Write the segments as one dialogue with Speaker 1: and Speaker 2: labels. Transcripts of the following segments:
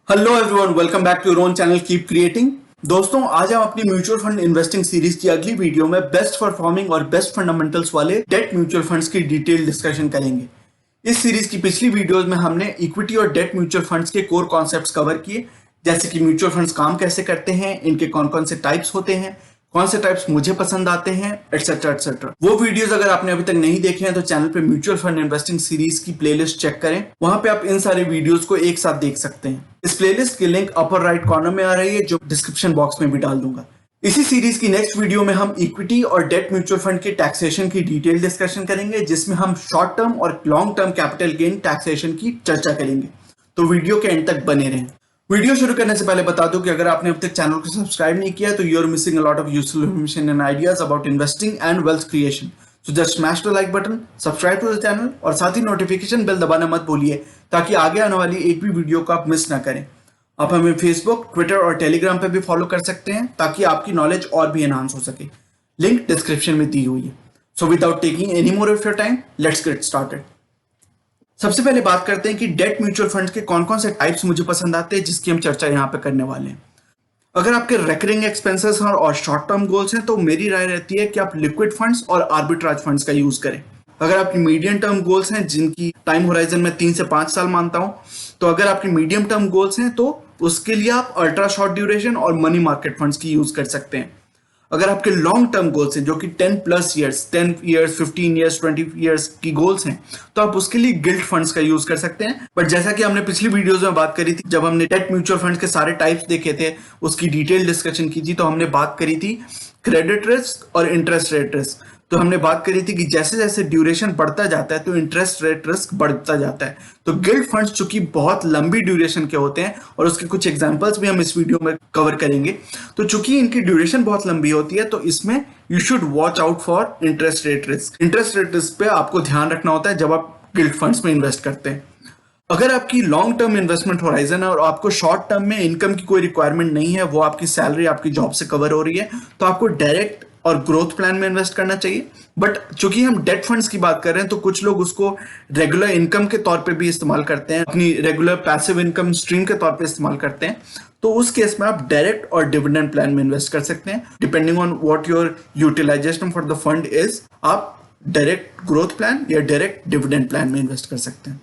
Speaker 1: Hello everyone, welcome back to your own channel keep creating. दोस्तों, आज हम अपनी म्यूचुअल फंड इन्वेस्टिंग सीरीज की अगली वीडियो में बेस्ट परफॉर्मिंग और बेस्ट फंडामेंटल्स वाले डेट म्यूचुअल फंड्स की डिटेल डिस्कशन करेंगे। इस सीरीज की पिछली वीडियोस में हमने इक्विटी और डेट म्यूचुअल फंड्स के कोर कॉन्सेप्ट्स कवर किए, जैसे कि म्यूचुअल फंड्स काम कैसे करते हैं, इनके कौन कौन से टाइप्स होते हैं, कौन से टाइप्स मुझे पसंद आते हैं, एटसेट्रा एटसेट्रा। वो वीडियोस अगर आपने अभी तक नहीं देखे हैं तो चैनल पे म्यूचुअल फंड इन्वेस्टिंग सीरीज की प्लेलिस्ट चेक करें, वहां पे आप इन सारे वीडियोस को एक साथ देख सकते हैं। इस प्लेलिस्ट की लिंक अपर राइट कॉर्नर में आ रही है, जो डिस्क्रिप्शन बॉक्स में भी डाल दूंगा। इसी सीरीज की नेक्स्ट वीडियो में हम इक्विटी और डेट म्यूचुअल फंड के टैक्सेशन की डिटेल डिस्कशन करेंगे, जिसमें हम शॉर्ट टर्म और long term capital gain taxation की चर्चा करेंगे। तो वीडियो के एंड तक बने रहें। वीडियो शुरू करने से पहले बता दूं कि अगर आपने अब तक चैनल को सब्सक्राइब नहीं किया तो you are missing a lot of useful information and ideas about investing and wealth creation. So just smash the like button, subscribe to the channel और साथ ही नोटिफिकेशन बेल दबाना मत भूलिए, ताकि आगे आने वाली एक भी वीडियो को आप मिस ना करें। आप हमें फेसबुक, ट्विटर और टेलीग्राम पे भी फॉलो कर सकते हैं, ताकि आपकी नॉलेज और भी एनहांस हो सके। लिंक डिस्क्रिप्शन में दी हुई है। So without taking any more of your time, let's get started. सबसे पहले बात करते हैं कि डेट म्यूचुअल फंड्स के कौन कौन से टाइप्स मुझे पसंद आते हैं, जिसकी हम चर्चा यहाँ पे करने वाले हैं। अगर आपके रेकरिंग एक्सपेंसेस हैं और शॉर्ट टर्म गोल्स हैं, तो मेरी राय रहती है कि आप लिक्विड फंड्स और आर्बिट्राज फंड्स का यूज करें। अगर आपकी मीडियम टर्म गोल्स हैं, जिनकी टाइम होराइजन में 3 से 5 साल मानता हूं, तो अगर आपकी मीडियम टर्म गोल्स हैं तो उसके लिए आप अल्ट्रा शॉर्ट ड्यूरेशन और मनी मार्केट फंड्स की यूज कर सकते हैं। अगर आपके लॉन्ग टर्म गोल्स हैं, जो कि 10+ ईयर्स, 10 ईयर्स, 15 ईयर्स, 20 ईयर्स की गोल्स हैं, तो आप उसके लिए गिल्ट फंड्स का यूज कर सकते हैं। बट जैसा कि हमने पिछली वीडियोस में बात करी थी, जब हमने डेट म्यूचुअल फंड्स के सारे टाइप्स देखे थे, उसकी डिटेल डिस्कशन की थी, तो हमने बात करी थी क्रेडिट रिस्क और इंटरेस्ट रेट रिस्क। तो हमने बात करी थी कि जैसे जैसे ड्यूरेशन बढ़ता जाता है तो इंटरेस्ट रेट रिस्क बढ़ता जाता है। तो गिल्ट फंड्स चूंकि बहुत लंबी ड्यूरेशन के होते हैं, और उसके कुछ एग्जांपल्स भी हम इस वीडियो में कवर करेंगे, तो चूंकि इनकी ड्यूरेशन बहुत लंबी होती है, तो इसमें you should watch out for interest rate risk. Interest rate risk पे आपको ध्यान रखना होता है जब आप गिल्ट फंड्स में इन्वेस्ट करते हैं। अगर आपकी लॉन्ग टर्म इन्वेस्टमेंट होराइजन है और आपको शॉर्ट टर्म में इनकम की कोई रिक्वायरमेंट नहीं है, वो आपकी सैलरी आपकी जॉब से कवर हो रही है, तो आपको डायरेक्ट और ग्रोथ प्लान में इन्वेस्ट करना चाहिए। बट चूंकि हम डेट फंड्स की बात कर रहे हैं, तो कुछ लोग उसको रेगुलर इनकम के तौर पे भी इस्तेमाल करते हैं, अपनी रेगुलर पैसिव इनकम स्ट्रीम के तौर पे इस्तेमाल करते हैं। तो उस केस में आप डायरेक्ट और डिविडेंड प्लान में इन्वेस्ट कर सकते हैं, depending on what your utilization for the fund is. आप डायरेक्ट ग्रोथ प्लान या डायरेक्ट डिविडेंड प्लान में इन्वेस्ट कर सकते हैं।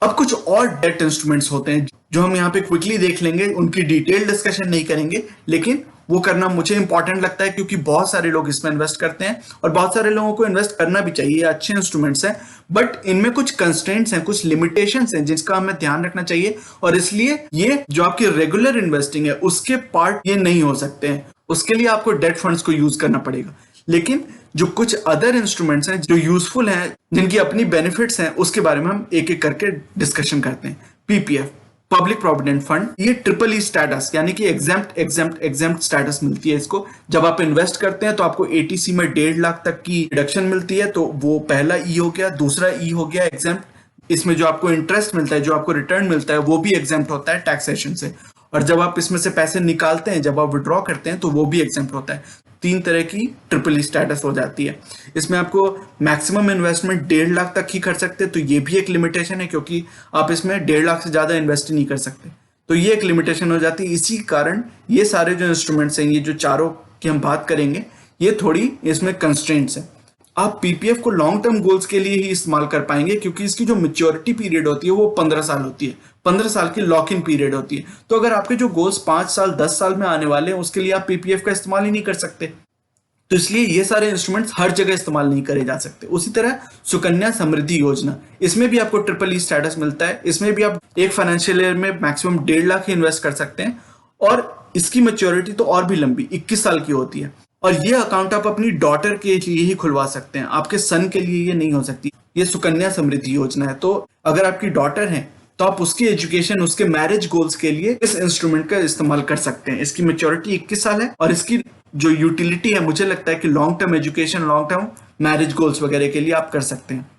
Speaker 1: अब कुछ और डेट इंस्ट्रूमेंट्स होते हैं जो हम यहाँ पे क्विकली देख लेंगे, उनकी डिटेल डिस्कशन नहीं करेंगे, लेकिन वो करना मुझे इंपॉर्टेंट लगता है, क्योंकि बहुत सारे लोग इसमें इन्वेस्ट करते हैं और बहुत सारे लोगों को इन्वेस्ट करना भी चाहिए। अच्छे इंस्ट्रूमेंट्स हैं, बट इनमें कुछ कंस्ट्रेंट्स हैं, कुछ लिमिटेशंस हैं, जिसका हमें ध्यान रखना चाहिए, और इसलिए ये जो आपकी रेगुलर इन्वेस्टिंग है उसके पार्ट ये नहीं हो सकते हैं। उसके लिए आपको डेट फंड्स को यूज करना पड़ेगा। लेकिन जो कुछ अदर इंस्ट्रूमेंट्स हैं जो यूजफुल हैं, जिनकी अपनी बेनिफिट्स हैं, उसके बारे में हम एक एक करके डिस्कशन करते हैं। पीपीएफ, पब्लिक प्रोविडेंट फंड, ये ट्रिपल ई स्टेटस यानी कि एग्जेम्प्ट स्टेटस मिलती है इसको। जब आप इन्वेस्ट करते हैं तो आपको एटीसी में 1.5 लाख तक की रिडक्शन मिलती है, तो वो पहला ई हो गया। दूसरा ई हो गया एग्जेम्प्ट, इसमें जो आपको इंटरेस्ट मिलता है, जो आपको रिटर्न मिलता है, वो भी एग्जेम्प्ट होता है टैक्सेशन से। और जब आप इसमें से पैसे निकालते हैं, जब आप विड्रॉ करते हैं, तो वो भी एग्जेम्प्ट होता है। 3 तरह की ट्रिपल ई स्टेटस हो जाती है। इसमें आपको मैक्सिमम इन्वेस्टमेंट 1.5 लाख तक ही कर सकते हैं, तो ये भी एक लिमिटेशन है, क्योंकि आप इसमें 1.5 लाख से ज्यादा इन्वेस्ट नहीं कर सकते। तो ये एक लिमिटेशन हो जाती है। इसी कारण ये सारे जो इंस्ट्रूमेंट्स हैं, ये जो चारों की हम बात करेंगे, ये थोड़ी इसमें कंस्ट्रेंट्स हैं। आप पीपीएफ को लॉन्ग टर्म गोल्स के लिए ही इस्तेमाल कर पाएंगे, क्योंकि इसकी जो मैच्योरिटी पीरियड होती है वो 15 साल होती है। 15 साल की लॉक इन पीरियड होती है। तो अगर आपके जो गोल्स 5 साल 10 साल में आने वाले हैं, उसके लिए आप पीपीएफ का इस्तेमाल ही नहीं कर सकते। तो इसलिए ये सारे इंस्ट्रूमेंट्स हर जगह इस्तेमाल नहीं करे जा सकते। उसी तरह सुकन्या समृद्धि योजना, इसमें भी आपको ट्रिपल ई स्टेटस मिलता है। इसमें भी आप एक फाइनेंशियल ईयर में मैक्सिमम 1.5 लाख ही इन्वेस्ट कर सकते हैं, और इसकी मैच्योरिटी तो और भी लंबी 21 साल की होती है। और ये अकाउंट आप अपनी डॉटर के लिए ही खुलवा सकते हैं, आपके सन के लिए ये नहीं हो सकती। ये सुकन्या समृद्धि योजना है। तो अगर आपकी डॉटर है, तो आप उसकी एजुकेशन, उसके मैरिज गोल्स के लिए इस इंस्ट्रूमेंट का इस्तेमाल कर सकते हैं। इसकी मैच्योरिटी 21 साल है, और इसकी जो यूटिलिटी है, मुझे लगता है कि long term education, long term marriage goals वगैरह के लिए आप कर सकते हैं।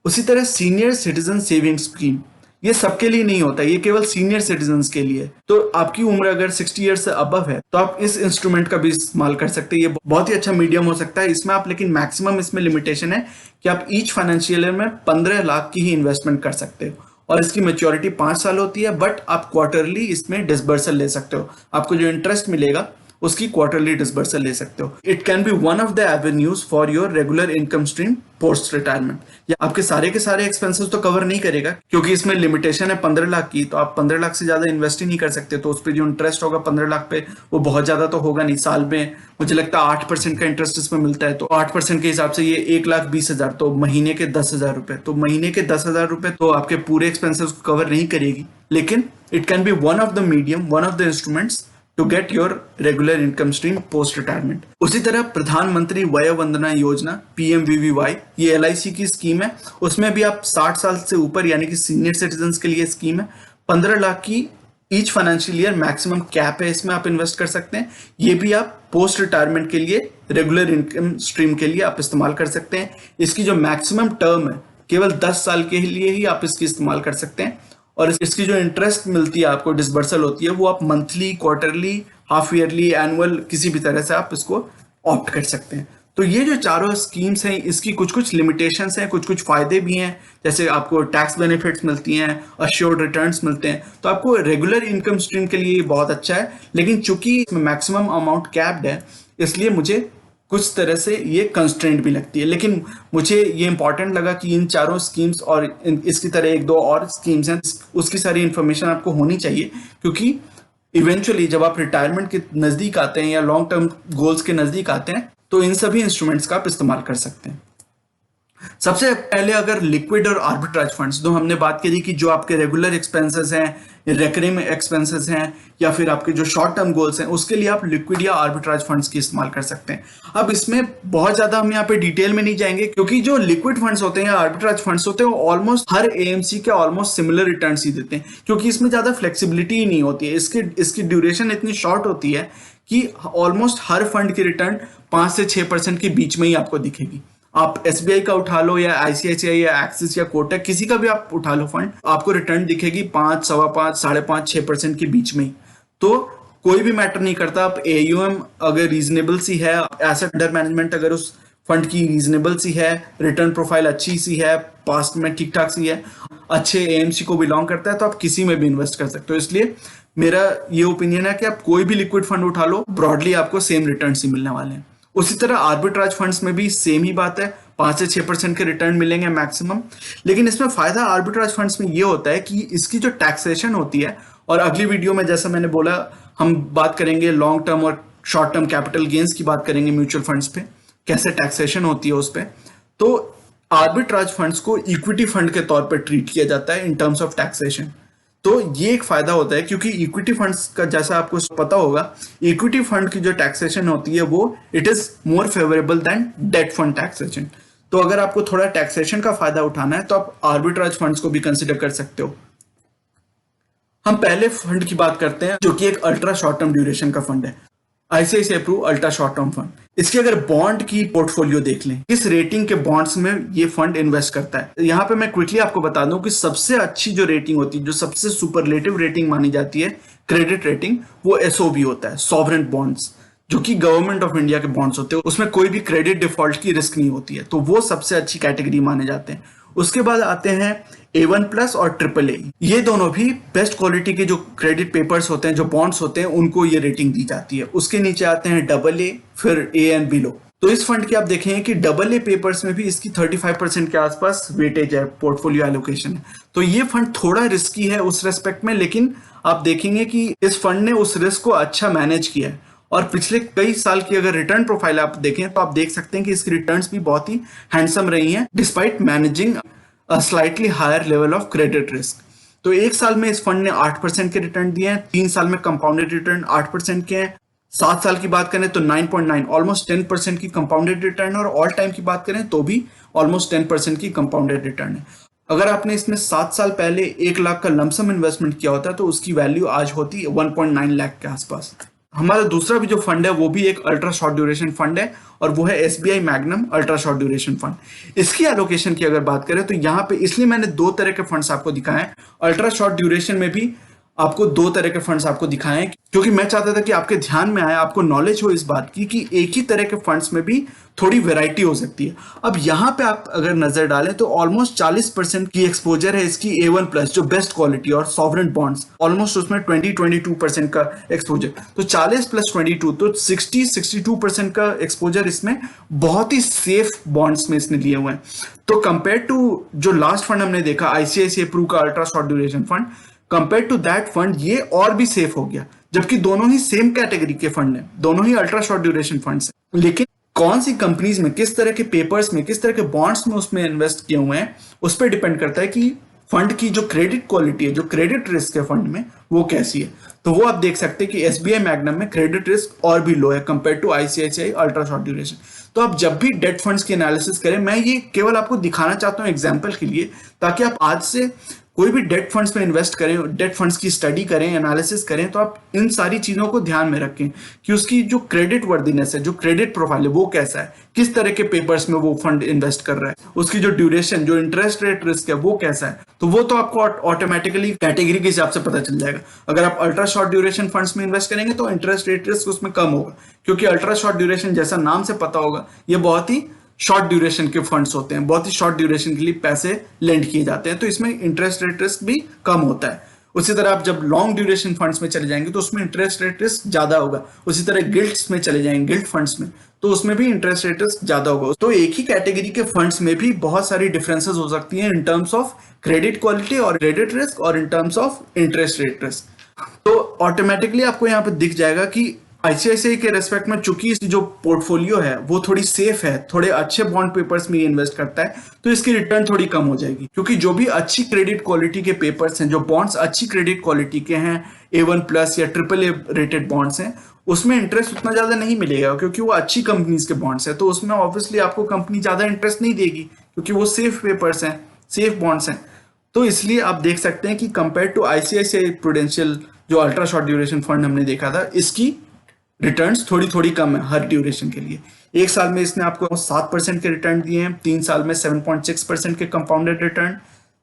Speaker 1: उसी तरह सीनियर सिटीजन सेविंग स्कीम, ये सबके लिए नहीं होता, ये केवल सीनियर सिटीजन के लिए। तो आपकी उम्र अगर 60 ईयर से अबव है, तो आप इस इंस्ट्रूमेंट का भी इस्तेमाल कर सकते हैं। ये बहुत ही अच्छा मीडियम हो सकता है इसमें आप, लेकिन मैक्सिमम इसमें लिमिटेशन है कि आप ईच फाइनेंशियल ईयर में 15 लाख की ही इन्वेस्टमेंट कर सकते हो। और इसकी मैच्योरिटी 5 साल होती है, बट आप क्वार्टरली इसमें डिसबर्सल ले सकते हो। आपको जो इंटरेस्ट मिलेगा उसकी क्वार्टरली डिसबर्सल ले सकते हो। It can be one of the avenues for your regular income stream post retirement. या आपके सारे के सारे एक्सपेंसेस तो कवर नहीं करेगा, क्योंकि इसमें लिमिटेशन है 15 लाख की, तो आप 15 लाख से ज्यादा इन्वेस्ट ही नहीं कर सकते। तो उस पर जो इंटरेस्ट होगा 15 लाख पे, वो बहुत ज्यादा तो होगा नहीं। साल में मुझे लगता है 8% का इंटरेस्ट इसमें मिलता है, तो 8% के हिसाब से ये 1,20,000, तो महीने के 10,000 रुपए। तो महीने के 10,000 रुपए तो आपके पूरे एक्सपेंसेस को कवर नहीं करेगी, लेकिन it can be one of the medium, one of the instruments to get your regular income stream post retirement. उसी तरह प्रधानमंत्री वय वंदना योजना PMVVY, ये LIC की स्कीम है। उसमें भी आप 60 साल से ऊपर यानी कि सीनियर सिटीजन के लिए स्कीम है। 15 लाख की each financial year maximum cap है, इसमें आप इन्वेस्ट कर सकते हैं। ये भी आप पोस्ट रिटायरमेंट के लिए, रेगुलर इनकम स्ट्रीम के लिए आप इस्तेमाल कर सकते हैं। इसकी जो मैक्सिमम टर्म है केवल 10 साल के लिए ही आप इसकी इस्तेमाल कर सकते हैं। और इसकी जो इंटरेस्ट मिलती है आपको, डिसबर्सल होती है, वो आप monthly, quarterly, half yearly, annual, किसी भी तरह से आप इसको ऑप्ट कर सकते हैं। तो ये जो चारों स्कीम्स हैं, इसकी कुछ कुछ लिमिटेशंस हैं, कुछ कुछ फायदे भी हैं। जैसे आपको टैक्स बेनिफिट्स मिलती हैं, अश्योर्ड रिटर्न्स मिलते हैं, तो आपको रेगुलर इनकम स्ट्रीम के लिए बहुत अच्छा है। लेकिन चूंकि इसमें मैक्सिमम अमाउंट कैप्ड है, इसलिए मुझे कुछ तरह से ये कंस्ट्रेंट भी लगती है। लेकिन मुझे ये इंपॉर्टेंट लगा कि इन चारों स्कीम्स और इसकी तरह एक दो और स्कीम्स हैं, उसकी सारी इंफॉर्मेशन आपको होनी चाहिए, क्योंकि इवेंचुअली जब आप रिटायरमेंट के नजदीक आते हैं या लॉन्ग टर्म गोल्स के नजदीक आते हैं, तो इन सभी इंस्ट्रूमेंट्स का आप इस्तेमाल कर सकते हैं। सबसे पहले अगर लिक्विड और आर्बिट्राज फंड्स, तो हमने बात करी कि जो आपके रेगुलर एक्सपेंसेस हैं, रेकरिंग एक्सपेंसेस हैं, या फिर आपके जो शॉर्ट टर्म गोल्स हैं, उसके लिए आप लिक्विड या आर्बिट्राज फंड्स की इस्तेमाल कर सकते हैं। अब इसमें बहुत ज्यादा हम यहाँ पे डिटेल में नहीं जाएंगे, क्योंकि जो लिक्विड फंड्स होते हैं या आर्बिट्राज फंड्स होते हैं, वो ऑलमोस्ट हर AMC के ऑलमोस्ट सिमिलर रिटर्न ही देते हैं, क्योंकि इसमें ज्यादा फ्लेक्सिबिलिटी ही नहीं होती है। इसकी ड्यूरेशन इतनी शॉर्ट होती है कि ऑलमोस्ट हर फंड की रिटर्न 5 से 6% के बीच में ही आपको दिखेगी। आप SBI का उठा लो या ICICI या एक्सिस या कोटक, किसी का भी आप उठा लो फंड, आपको रिटर्न दिखेगी 5, 5.25, 5.5, 6% के बीच में ही। तो कोई भी मैटर नहीं करता, आप AUM अगर रीजनेबल सी है, एसेट अंडर मैनेजमेंट अगर उस फंड की रीजनेबल सी है, रिटर्न प्रोफाइल अच्छी सी है, पास्ट में ठीक ठाक सी है, अच्छे AMC को बिलोंग करता है, तो आप किसी में भी इन्वेस्ट कर सकते हो। इसलिए मेरा ये ओपिनियन है कि आप कोई भी लिक्विड फंड उठा लो, ब्रॉडली आपको सेम रिटर्न ही मिलने वाले हैं। उसी तरह आर्बिट्राज फंड्स में भी सेम ही बात है, 5 से 6% के रिटर्न मिलेंगे मैक्सिमम। लेकिन इसमें फायदा आर्बिट्राज फंड्स में ये होता है कि इसकी जो टैक्सेशन होती है, और अगली वीडियो में जैसा मैंने बोला हम बात करेंगे लॉन्ग टर्म और शॉर्ट टर्म कैपिटल गेन्स की बात करेंगे म्यूचुअल फंड्स पे, कैसे टैक्सेशन होती है उस पर। तो आर्बिट्राज फंड्स को इक्विटी फंड के तौर पर ट्रीट किया जाता है इन टर्म्स ऑफ टैक्सेशन। तो ये एक फायदा होता है, क्योंकि इक्विटी फंड्स का जैसा आपको पता होगा, इक्विटी फंड की जो टैक्सेशन होती है वो it is more favourable than debt fund taxation. तो अगर आपको थोड़ा टैक्सेशन का फायदा उठाना है, तो आप आर्बिट्राज फंड्स को भी कंसिडर कर सकते हो। हम पहले फंड की बात करते हैं, जो कि एक अल्ट्रा शॉर्ट टर्म ड्यूरेशन का फंड है, ICICI Pru ultra short term fund. इसकी अगर बॉन्ड की पोर्टफोलियो देख लें, किस रेटिंग के बॉन्ड्स में ये फंड इन्वेस्ट करता है, यहाँ पे मैं क्विकली आपको बता दूं कि सबसे अच्छी जो रेटिंग होती है, जो सबसे सुपरलेटिव रेटिंग मानी जाती है, क्रेडिट रेटिंग, वो SOB होता है, सॉवरेन बॉन्ड्स, जो कि गवर्नमेंट ऑफ इंडिया के बॉन्ड्स होते हैं। उसमें कोई भी क्रेडिट डिफॉल्ट की रिस्क नहीं होती है, तो वो सबसे अच्छी कैटेगरी माने जाते हैं। उसके बाद आते हैं A1+ और AAA। ये दोनों भी बेस्ट क्वालिटी के जो क्रेडिट पेपर्स होते हैं, जो बॉन्ड्स होते हैं, उनको ये रेटिंग दी जाती है। उसके नीचे आते हैं AA, फिर A एंड बिलो। तो इस फंड के आप देखेंगे कि AA पेपर्स में भी इसकी 35% के आसपास वेटेज है, पोर्टफोलियो एलोकेशन है। तो ये फंड थोड़ा रिस्की है उस रेस्पेक्ट में, लेकिन आप देखेंगे कि इस फंड ने उस रिस्क को अच्छा मैनेज किया है। और पिछले कई साल की अगर रिटर्न प्रोफाइल आप देखें, तो आप देख सकते हैं कि इसकी रिटर्न्स भी बहुत ही हैंडसम रही हैं, despite managing a slightly higher level of credit risk. तो एक साल में इस फंड ने 8% के रिटर्न दिए हैं, 3 साल में कंपाउंडेड रिटर्न 8% के हैं, 7 साल की बात करें तो 9.9, ऑलमोस्ट 10% की कंपाउंडेड रिटर्न, और ऑल टाइम की बात करें तो भी ऑलमोस्ट 10% की कंपाउंडेड रिटर्न है। अगर आपने इसमें 7 साल पहले 1 लाख का लमसम इन्वेस्टमेंट किया होता, तो उसकी वैल्यू आज होती 1.9 लाख के आसपास। हमारा दूसरा भी जो फंड है, वो भी एक अल्ट्रा शॉर्ट ड्यूरेशन फंड है, और वो है SBI magnum ultra short duration fund. इसकी एलोकेशन की अगर बात करें, तो यहाँ पे इसलिए मैंने 2 तरह के फंड्स आपको दिखाए हैं। अल्ट्रा शॉर्ट ड्यूरेशन में भी आपको दो तरह के फंड्स आपको दिखाए हैं, क्योंकि मैं चाहता था कि आपके ध्यान में आए, आपको नॉलेज हो इस बात की कि एक ही तरह के फंड्स में भी थोड़ी वैरायटी हो सकती है। अब यहाँ पे आप अगर नजर डालें तो ऑलमोस्ट 40% की एक्सपोजर है इसकी A1+ जो बेस्ट क्वालिटी और सॉवरेन बॉन्ड्स, ऑलमोस्ट उसमें 22% का एक्सपोजर। तो 40 + 22 तो 62% का एक्सपोजर इसमें बहुत ही सेफ बॉन्ड्स में इसने लिए हुए हैं। तो कंपेयर टू जो लास्ट फंड हमने देखा ICICI प्रू का ultra short duration fund, compare to that fund ये और भी सेफ हो गया, जबकि दोनों ही सेम कैटेगरी के फंड हैं, दोनों ही अल्ट्रा शॉर्ट ड्यूरेशन फंड्स हैं। लेकिन कौन सी कंपनीज में, किस तरह के पेपर्स में, किस तरह के बॉन्ड्स में उसमें इन्वेस्ट किए हुए हैं, उस पर डिपेंड करता है कि फंड की जो क्रेडिट क्वालिटी है, जो क्रेडिट रिस्क है फंड में, वो कैसी है। तो वो आप देख सकते हैं कि SBI मैग्नम में क्रेडिट रिस्क और भी लो है compare to ICICI ultra short duration. तो आप जब भी डेट फंड्स की एनालिसिस करें, मैं ये केवल आपको दिखाना चाहता हूं एग्जांपल के लिए, ताकि आप आज से कोई भी डेट फंड्स में इन्वेस्ट करें, डेट फंड्स की स्टडी करें, एनालिसिस करें, तो आप इन सारी चीजों को ध्यान में रखें कि उसकी जो क्रेडिट वर्दीनेस है, जो क्रेडिट प्रोफाइल है, वो कैसा है, किस तरह के पेपर्स में वो फंड इन्वेस्ट कर रहा है, उसकी जो ड्यूरेशन, जो इंटरेस्ट रेट रिस्क है, वो कैसा है। तो वो तो आपको ऑटोमेटिकली कैटेगरी के हिसाब से पता चल जाएगा। अगर आप अल्ट्रा शॉर्ट ड्यूरेशन फंड्स में इन्वेस्ट करेंगे तो इंटरेस्ट रेट रिस्क उसमें कम होगा, क्योंकि अल्ट्रा शॉर्ट ड्यूरेशन जैसा नाम से पता होगा, ये बहुत ही शॉर्ट ड्यूरेशन के फंड्स होते हैं, बहुत ही शॉर्ट ड्यूरेशन के लिए पैसे लेंड किए जाते हैं, तो इसमें इंटरेस्ट रेट रिस्क भी कम होता है। उसी तरह आप जब लॉन्ग ड्यूरेशन फंड्स में चले जाएंगे तो उसमें इंटरेस्ट रेट रिस्क ज्यादा होगा। उसी तरह गिल्ट्स में चले जाएंगे, गिल्ट फंड्स में, तो उसमें भी इंटरेस्ट रेट रिस्क ज्यादा होगा। तो एक ही कैटेगरी के फंड्स में भी बहुत सारी डिफरेंसेस हो सकती हैं in terms of credit quality और क्रेडिट रिस्क और in terms of interest rate risk. तो ऑटोमेटिकली आपको यहाँ पे दिख जाएगा कि ICICI के रेस्पेक्ट में चूंकि इसकी जो पोर्टफोलियो है वो थोड़ी सेफ है, थोड़े अच्छे बॉन्ड पेपर्स में ये इन्वेस्ट करता है, तो इसकी रिटर्न थोड़ी कम हो जाएगी, क्योंकि जो भी अच्छी क्रेडिट क्वालिटी के पेपर्स हैं, जो बॉन्ड्स अच्छी क्रेडिट क्वालिटी के हैं, A1+ या AAA रेटेड बॉन्ड्स हैं, उसमें इंटरेस्ट उतना ज्यादा नहीं मिलेगा, क्योंकि वो अच्छी कंपनीज के बॉन्ड्स है, तो उसमें ऑब्वियसली आपको कंपनी ज्यादा इंटरेस्ट नहीं देगी, क्योंकि वो सेफ पेपर्स हैं, सेफ बॉन्ड्स हैं। तो इसलिए आप देख सकते हैं कि कंपेयर टू ICICI प्रूडेंशियल जो अल्ट्रा शॉर्ट ड्यूरेशन फंड हमने देखा था, इसकी रिटर्न्स थोड़ी कम है हर ड्यूरेशन के लिए। एक साल में इसने आपको 7% के रिटर्न दिए हैं, 3 साल में 7.6% के कंपाउंडेड रिटर्न,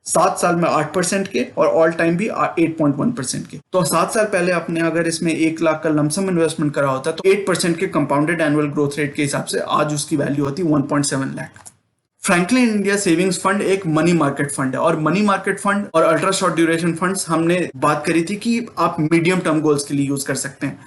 Speaker 1: 7 साल में 8% के, और ऑल टाइम भी 8.1% के। तो 7 साल पहले आपने अगर इसमें 1 लाख का लमसम इन्वेस्टमेंट करा होता तो 8% के कंपाउंडेड एनुअल ग्रोथ रेट के हिसाब से आज उसकी वैल्यू होती 1.7 lakh. Franklin India savings fund एक मनी मार्केट फंड है, और मनी मार्केट फंड और अल्ट्रा शॉर्ट ड्यूरेशन फंड्स हमने बात करी थी कि आप मीडियम टर्म गोल्स के लिए यूज कर सकते हैं।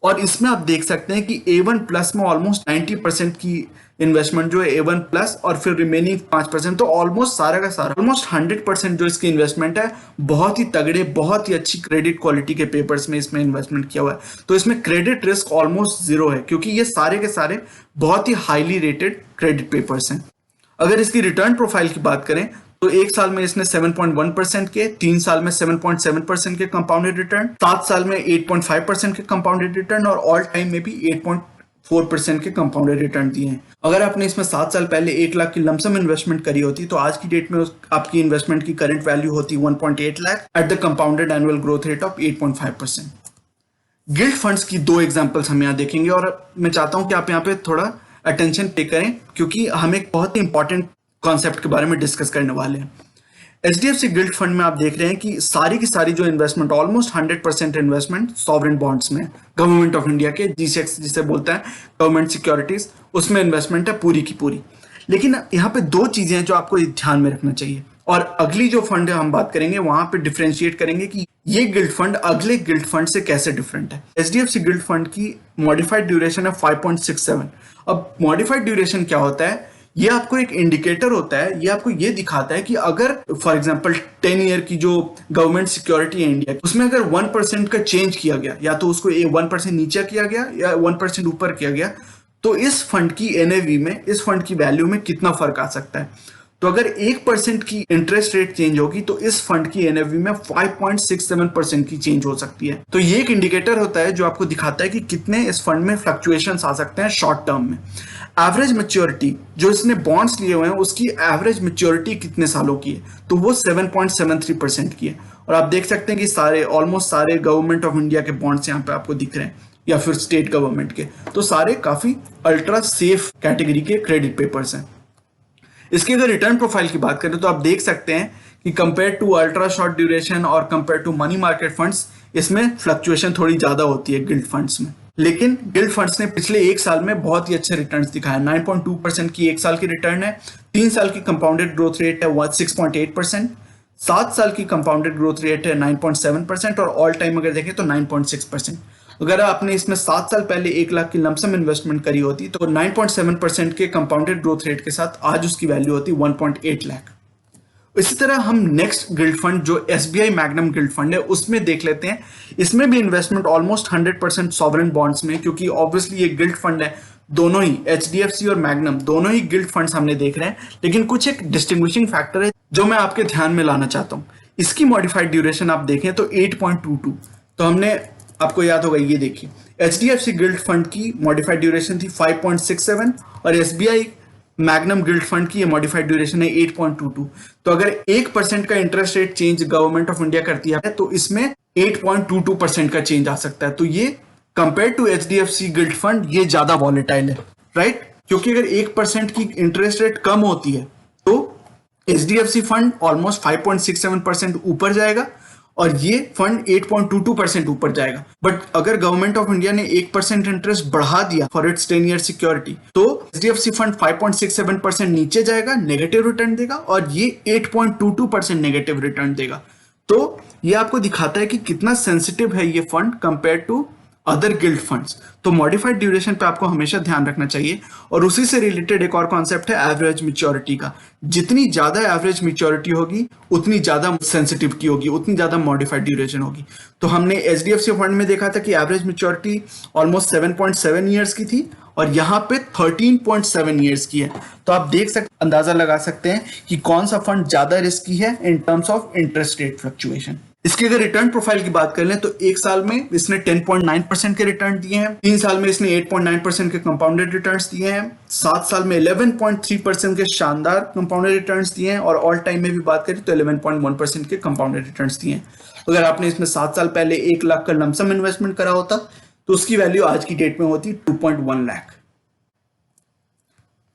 Speaker 1: और इसमें आप देख सकते हैं कि A1+ में ऑलमोस्ट 90% की इन्वेस्टमेंट जो है A1+, और फिर रिमेनिंग 5%, तो ऑलमोस्ट सारा का सारा, ऑलमोस्ट 100% जो इसकी इन्वेस्टमेंट है, बहुत ही तगड़े, बहुत ही अच्छी क्रेडिट क्वालिटी के पेपर्स में इसमें इन्वेस्टमेंट किया हुआ है। तो इसमें क्रेडिट रिस्क ऑलमोस्ट जीरो है, क्योंकि ये सारे के सारे बहुत ही हाईली रेटेड क्रेडिट पेपर्स हैं। अगर इसकी रिटर्न प्रोफाइल की बात करें तो 1 साल में इसने 7.1% के, 3 साल में 7.7% के कंपाउंडेड रिटर्न, 7 साल में 8.5% के कंपाउंडेड रिटर्न, और ऑल टाइम में भी 8.4% के कंपाउंडेड रिटर्न दिए हैं। अगर आपने इसमें 7 साल पहले 1 लाख की लमसम इन्वेस्टमेंट करी होती तो आज की डेट में आपकी इन्वेस्टमेंट की करंट वैल्यू होती 1.8 lakh at the compounded annual growth rate of 8.5%। Guilt funds की 2 एग्जांपल्स हम यहाँ देखेंगे, और मैं चाहता हूं कि आप यहाँ पे थोड़ा अटेंशन पे करें, क्योंकि हम एक बहुत ही इंपॉर्टेंट कॉन्सेप्ट के बारे में डिस्कस करने वाले हैं। HDFC गिल्ट फंड में आप देख रहे हैं कि सारी की सारी जो investment, almost 100% investment sovereign bonds में, गवर्नमेंट ऑफ इंडिया के GSEC जिसे बोलते हैं, गवर्नमेंट सिक्योरिटीज, उसमें इन्वेस्टमेंट है पूरी की पूरी। लेकिन यहाँ पे 2 चीजें हैं जो आपको ध्यान में रखना चाहिए, और अगली जो फंड है हम बात करेंगे वहां पे डिफरेंशिएट करेंगे कि ये गिल्ट फंड अगले गिल्ट फंड से कैसे डिफरेंट है। HDFC गिल्ट फंड की मॉडिफाइड ड्यूरेशन है 5.67। अब मॉडिफाइड ड्यूरेशन क्या होता है? ये आपको एक इंडिकेटर होता है, ये आपको ये दिखाता है कि अगर फॉर एग्जांपल 10 ईयर की जो गवर्नमेंट सिक्योरिटी है इंडिया, उसमें अगर 1% का चेंज किया गया, या तो उसको 1% नीचे किया गया या 1% ऊपर किया गया, तो इस फंड की NAV में, इस फंड की वैल्यू में कितना फर्क आ सकता है। तो अगर 1% की इंटरेस्ट रेट चेंज होगी तो इस फंड की NAV में 5.67% की चेंज हो सकती है। तो ये एक इंडिकेटर होता है जो आपको दिखाता है कि कितने इस फंड में फ्लक्चुएशंस आ सकते हैं शॉर्ट टर्म में। एवरेज मैच्योरिटी जो इसने बॉन्ड्स लिए हुए हैं उसकी एवरेज मैच्योरिटी कितने सालों की है, तो वो 7.73% की है। और आप देख सकते हैं कि सारे, ऑलमोस्ट सारे गवर्नमेंट ऑफ इंडिया के बॉन्ड्स यहाँ पे आपको दिख रहे हैं, या फिर स्टेट गवर्नमेंट के, तो सारे काफी अल्ट्रा सेफ कैटेगरी के क्रेडिट पेपर्स हैं। इसके अगर रिटर्न प्रोफाइल की बात करें तो आप देख सकते हैं कि compare to ultra short duration और compare to money market funds इसमें फ्लक्चुएशन थोड़ी ज्यादा होती है गिल्ड फंड्स में। लेकिन गिल्ड फंड्स ने पिछले एक साल में बहुत ही अच्छे रिटर्न्स दिखाए। 9.2% की एक साल की रिटर्न है, 3 साल की कंपाउंडेड ग्रोथ रेट है 6.8%, 7 साल की कंपाउंडेड ग्रोथ रेट है 9.7% और ऑल टाइम अगर देखें तो 9.6%। अगर आपने इसमें 7 साल पहले 1 लाख की लमसम इन्वेस्टमेंट करी होती तो 9.7% के कंपाउंडेड ग्रोथ रेट के साथ आज उसकी वैल्यू होती 1.8 लाख। इसी तरह हम नेक्स्ट गिल्ड फंड जो एसबीआई मैग्नम गिल्ड फंड है उसमें देख लेते हैं। इसमें भी इन्वेस्टमेंट ऑलमोस्ट 100% सॉवरेन बॉन्ड्स में, क्योंकि ऑब्वियसली ये गिल्ड फंड है। दोनों ही एचडीएफसी और मैग्नम दोनों ही गिल्ड फंड्स हमने देख रहे हैं, लेकिन कुछ एक डिस्टिंग्विशिंग फैक्टर है जो मैं आपके ध्यान में लाना चाहता हूं। इसकी मॉडिफाइड ड्यूरेशन आप देखें तो 8.22। तो हमने, आपको याद होगा, ये देखिए एचडीएफसी गिल्ड फंड की मॉडिफाइड ड्यूरेशन थी 5.67 और एसबीआई मैग्नम गिल्ड फंड की ये मॉडिफाइड ड्यूरेशन है 8.22। तो अगर 1% का interest rate change government of India करती है तो इसमें 8.22% का चेंज आ सकता है। तो ये compare to HDFC gilt fund ये ज्यादा वॉलेटाइल है, राइट? क्योंकि अगर 1% की इंटरेस्ट रेट कम होती है तो एचडीएफसी फंड ऑलमोस्ट 5.67% ऊपर जाएगा और ये फंड 8.22% ऊपर जाएगा। बट अगर गवर्नमेंट ऑफ इंडिया ने 1% इंटरेस्ट बढ़ा दिया फॉर इट्स 10 ईयर सिक्योरिटी तो एचडीएफसी फंड 5.67% नीचे जाएगा, नेगेटिव रिटर्न देगा, और ये 8.22% नेगेटिव रिटर्न देगा। तो ये आपको दिखाता है कि कितना सेंसिटिव है ये fund compare to other gilt funds. तो मॉडिफाइड ड्यूरेशन पे आपको हमेशा ध्यान रखना चाहिए। और उसी से रिलेटेड एक और कॉन्सेप्ट है एवरेज मैच्योरिटी का। जितनी ज्यादा एवरेज मैच्योरिटी होगी उतनी ज्यादा सेंसिटिविटी होगी, उतनी ज्यादा मॉडिफाइड ड्यूरेशन होगी। तो हमने एचडीएफसी फंड में देखा था कि एवरेज मैच्योरिटी ऑलमोस्ट 7.7 ईयर्स की थी और यहाँ पे 13.7 ईयर्स की है। तो आप देख सकते, अंदाजा लगा सकते हैं कि कौन सा फंड ज्यादा रिस्की है in terms of interest rate fluctuation. इसकी अगर रिटर्न प्रोफाइल की बात कर लें तो एक साल में इसने 10.9% के रिटर्न दिए हैं, 3 साल में इसने 8.9% के कंपाउंडेड रिटर्न्स दिए हैं, 7 साल में 11.3% के शानदार कंपाउंडेड रिटर्न्स दिए हैं और ऑल टाइम में भी बात करें तो 11.1% के कंपाउंडेड रिटर्न्स दिए हैं। अगर आपने इसमें 7 साल पहले 1 लाख का लमसम इन्वेस्टमेंट करा होता तो उसकी वैल्यू आज की डेट में होती 2.1 लाख।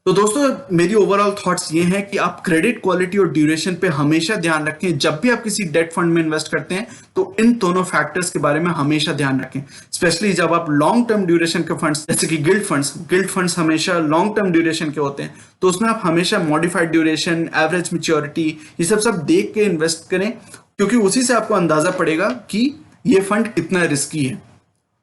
Speaker 1: तो दोस्तों मेरी ओवरऑल थॉट्स ये हैं कि आप क्रेडिट क्वालिटी और ड्यूरेशन पे हमेशा ध्यान रखें। जब भी आप किसी डेट फंड में इन्वेस्ट करते हैं तो इन दोनों फैक्टर्स के बारे में हमेशा ध्यान रखें, स्पेशली जब आप लॉन्ग टर्म ड्यूरेशन के फंड्स जैसे कि गिल्ड फंड्स हमेशा लॉन्ग टर्म ड्यूरेशन के होते हैं। तो उसमें आप हमेशा मॉडिफाइड ड्यूरेशन, एवरेज मैच्योरिटी, ये सब देख के इन्वेस्ट करें, क्योंकि उसी से आपको अंदाजा पड़ेगा कि ये फंड कितना रिस्की है,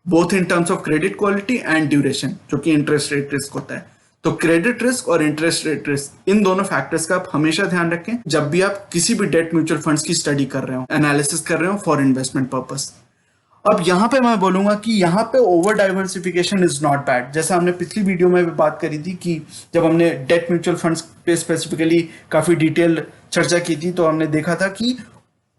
Speaker 1: both in terms of credit quality and duration, जो कि इंटरेस्ट रेट रिस्क होता है। तो क्रेडिट रिस्क और इंटरेस्ट रेट रिस्क, इन दोनों फैक्टर्स का आप हमेशा ध्यान रखें जब भी आप किसी भी डेट म्यूचुअल फंड्स की स्टडी कर रहे हो, एनालिसिस कर रहे हो फॉर इन्वेस्टमेंट पर्पस। अब यहाँ पे मैं बोलूंगा कि यहाँ पे over diversification is not bad. जैसे हमने पिछली वीडियो में भी बात करी थी कि जब हमने डेट म्यूचुअल फंड्स पे स्पेसिफिकली काफी डिटेल चर्चा की थी तो हमने देखा था कि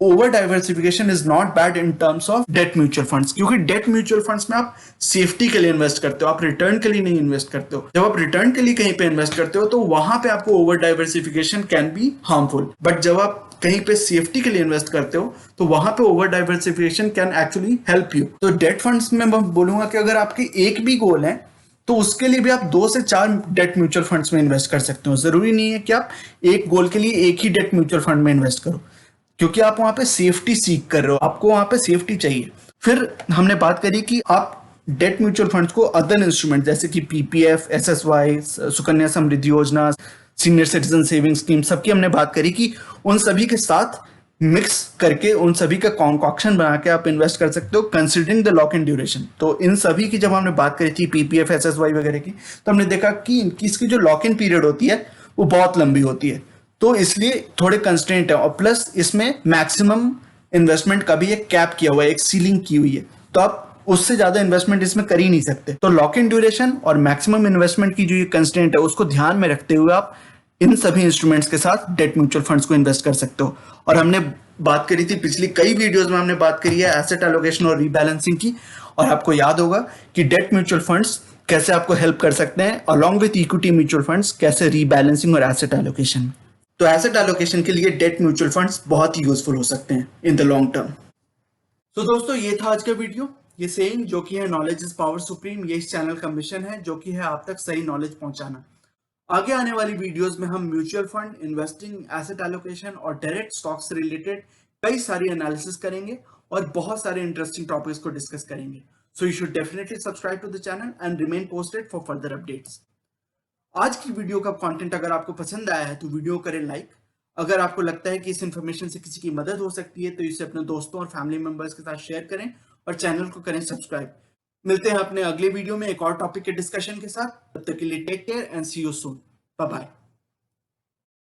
Speaker 1: over diversification is not bad in terms of debt mutual funds, क्योंकि डेट म्यूचुअल फंड्स में आप सेफ्टी के लिए इन्वेस्ट करते हो, आप रिटर्न के लिए नहीं इन्वेस्ट करते हो। जब आप रिटर्न के लिए कहीं पे इन्वेस्ट करते हो तो वहां पे आपको over diversification can be harmful, but जब आप कहीं पे सेफ्टी के लिए इन्वेस्ट करते हो तो वहां पे over diversification can actually help you. तो डेट फंड्स में मैं बोलूंगा कि अगर आपके एक भी गोल है तो उसके लिए भी आप 2 से 4 डेट म्यूचुअल फंड्स में इन्वेस्ट कर सकते हो। जरूरी नहीं है कि आप एक गोल के लिए एक ही डेट म्यूचुअल फंड में इन्वेस्ट करो, क्योंकि आप वहां पे सेफ्टी सीख कर रहे हो, आपको वहां पे सेफ्टी चाहिए। फिर हमने बात करी कि आप डेट म्यूचुअल फंड्स को अदर इंस्ट्रूमेंट जैसे कि पीपीएफ, एसएसवाई, सुकन्या समृद्धि योजना, सीनियर सिटीजन सेविंग स्कीम, सबकी हमने बात करी कि उन सभी के साथ मिक्स करके उन सभी का कॉन्कॉक्शन बना के आप इन्वेस्ट कर सकते हो considering the lock in duration. तो इन सभी की जब हमने बात करी थी पीपीएफ, एसएसवाई वगैरह की, तो हमने देखा कि इसकी जो लॉक इन पीरियड होती है वो बहुत लंबी होती है, तो इसलिए थोड़े कंस्ट्रेंट है। और प्लस इसमें मैक्सिमम इन्वेस्टमेंट का भी एक कैप किया हुआ है, एक सीलिंग की हुई है, तो आप उससे ज्यादा इन्वेस्टमेंट इसमें कर ही नहीं सकते। तो लॉक इन ड्यूरेशन और मैक्सिमम इन्वेस्टमेंट की जो ये कंस्ट्रेंट है उसको ध्यान में रखते हुए आप इन सभी इंस्ट्रूमेंट्स के साथ डेट म्यूचुअल फंड्स को इन्वेस्ट कर सकते हो। और हमने बात करी थी पिछली कई वीडियोस में, हमने बात करी है एसेट एलोकेशन और रीबैलेंसिंग की, और आपको याद होगा कि डेट म्यूचुअल फंड्स कैसे आपको हेल्प कर सकते हैं along with equity mutual funds, कैसे रीबैलेंसिंग और एसेट एलोकेशन। तो एसेट एलोकेशन के लिए डेट म्यूचुअल फंड्स बहुत ही यूजफुल हो सकते हैं इन द लॉन्ग टर्म। तो दोस्तों ये था आज का वीडियो। ये सेइंग जो कि है नॉलेज इज पावर सुप्रीम, ये इस चैनल का मिशन है जो कि है आप तक सही नॉलेज पहुंचाना। आगे आने वाली वीडियोस में हम mutual fund, investing, asset allocation और डायरेक्ट स्टॉक से रिलेटेड कई सारी एनालिसिस करेंगे और बहुत सारे इंटरेस्टिंग टॉपिक्स को डिस्कस करेंगे. So you should definitely subscribe to the channel and remain posted for further updates. आज की वीडियो का कंटेंट अगर आपको पसंद आया है तो वीडियो करें लाइक. अगर आपको लगता है कि इस इंफॉर्मेशन से किसी की मदद हो सकती है तो इसे अपने दोस्तों और फैमिली मेंबर्स के साथ शेयर करें और चैनल को करें सब्सक्राइब. मिलते हैं अपने अगले वीडियो में एक और टॉपिक के डिस्कशन के साथ. तब तक के लिए take care and see you soon. Bye bye.